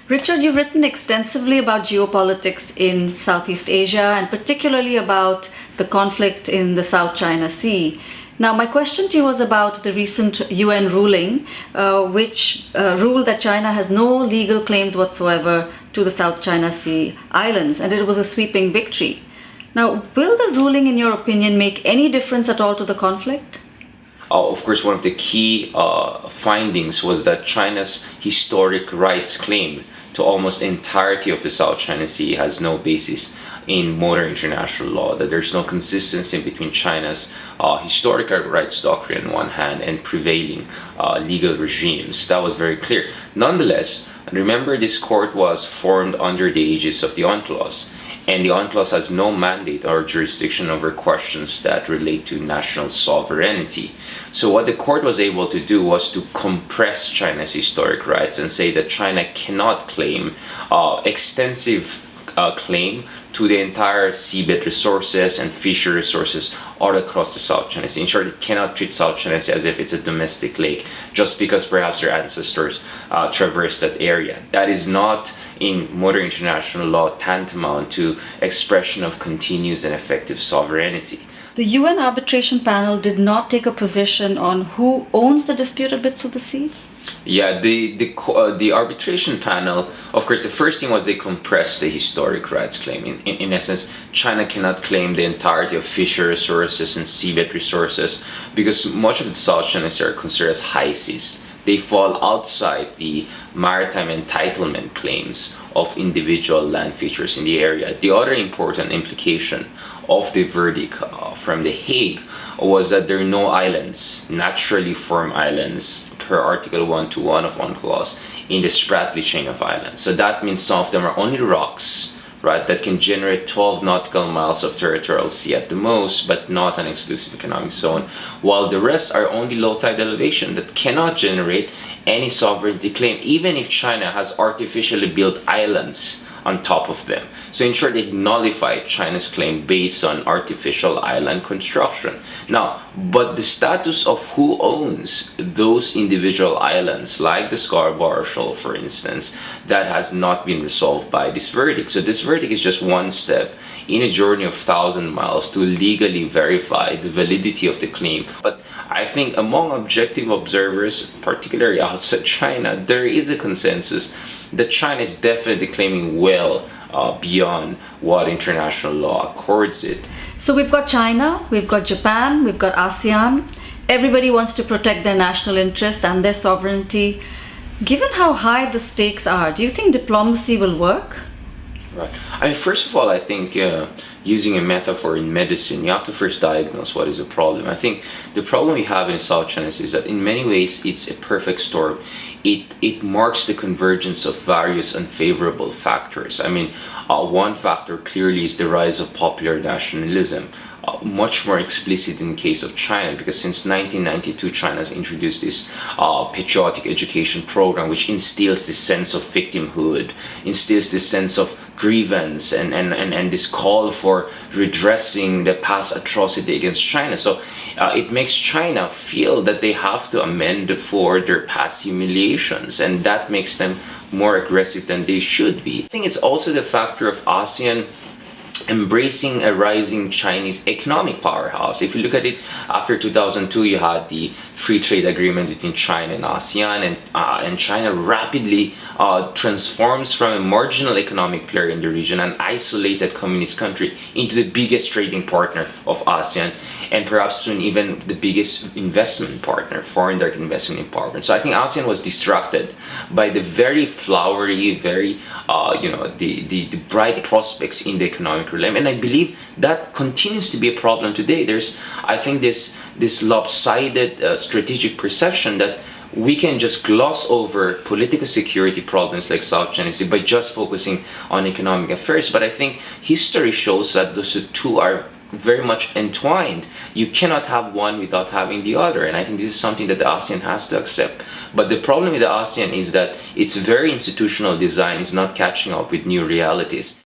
Richard, you've written extensively about geopolitics in Southeast Asia and particularly about the conflict in the South China Sea. Now, my question to you was about the recent UN ruling, which ruled that China has no legal claims whatsoever to the South China Sea islands, and it was a sweeping victory. Now, will the ruling, in your opinion, make any difference at all to the conflict? Of course, one of the key findings was that China's historic rights claim to almost the entirety of the South China Sea has no basis in modern international law, that there's no consistency between China's historical rights doctrine on one hand and prevailing legal regimes. That was very clear. Nonetheless, remember, this court was formed under the aegis of the UNCLOS, and the UNCLOS has no mandate or jurisdiction over questions that relate to national sovereignty. So what the court was able to do was to compress China's historic rights and say that China cannot claim extensive claim to the entire seabed resources and fishery resources all across the South China Sea. In short, it cannot treat South China Sea as if it's a domestic lake just because perhaps their ancestors traversed that area. That is not, in modern international law, tantamount to expression of continuous and effective sovereignty. The UN arbitration panel did not take a position on who owns the disputed bits of the sea? Yeah, the arbitration panel, of course, the first thing was they compressed the historic rights claim. In essence, China cannot claim the entirety of fishery resources and seabed resources because much of the South China Sea are considered as high seas. They fall outside the maritime entitlement claims of individual land features in the area. The other important implication of the verdict from The Hague was that there are no islands, naturally formed islands, per Article 121 of UNCLOS in the Spratly chain of islands. So that means some of them are only rocks, right, that can generate 12 nautical miles of territorial sea at the most, but not an exclusive economic zone, while the rest are only low tide elevation that cannot generate any sovereignty claim, even if China has artificially built islands on top of them. So in short, it nullified China's claim based on artificial island construction. Now, but the status of who owns those individual islands, like the Scarborough Shoal, for instance, that has not been resolved by this verdict. So this verdict is just one step in a journey of 1,000 miles to legally verify the validity of the claim. But I think among objective observers, particularly outside China, there is a consensus that China is definitely claiming well beyond what international law accords it. So we've got China, we've got Japan, we've got ASEAN. Everybody wants to protect their national interests and their sovereignty. Given how high the stakes are, do you think diplomacy will work? Right. I mean, first of all, I think using a metaphor in medicine, you have to first diagnose what is the problem. I think the problem we have in South China Sea is that in many ways it's a perfect storm. It marks the convergence of various unfavorable factors. I mean, one factor clearly is the rise of popular nationalism. Much more explicit in the case of China, because since 1992 China has introduced this patriotic education program which instills this sense of victimhood, instills this sense of grievance and this call for redressing the past atrocity against China. So it makes China feel that they have to amend for their past humiliations, and that makes them more aggressive than they should be. I think it's also the factor of ASEAN embracing a rising Chinese economic powerhouse. If you look at it, after 2002, you had the free trade agreement between China and ASEAN, and China rapidly transforms from a marginal economic player in the region, an isolated communist country, into the biggest trading partner of ASEAN, and perhaps soon even the biggest investment partner, foreign direct investment empowerment. So I think ASEAN was distracted by the very flowery, very the bright prospects in the economic realm, and I believe that continues to be a problem today. There's, I think, this lopsided strategic perception that we can just gloss over political security problems like South China Sea by just focusing on economic affairs. But I think history shows that those two are very much entwined. You cannot have one without having the other, and I think this is something that the ASEAN has to accept. But the problem with the ASEAN is that its very institutional design is not catching up with new realities.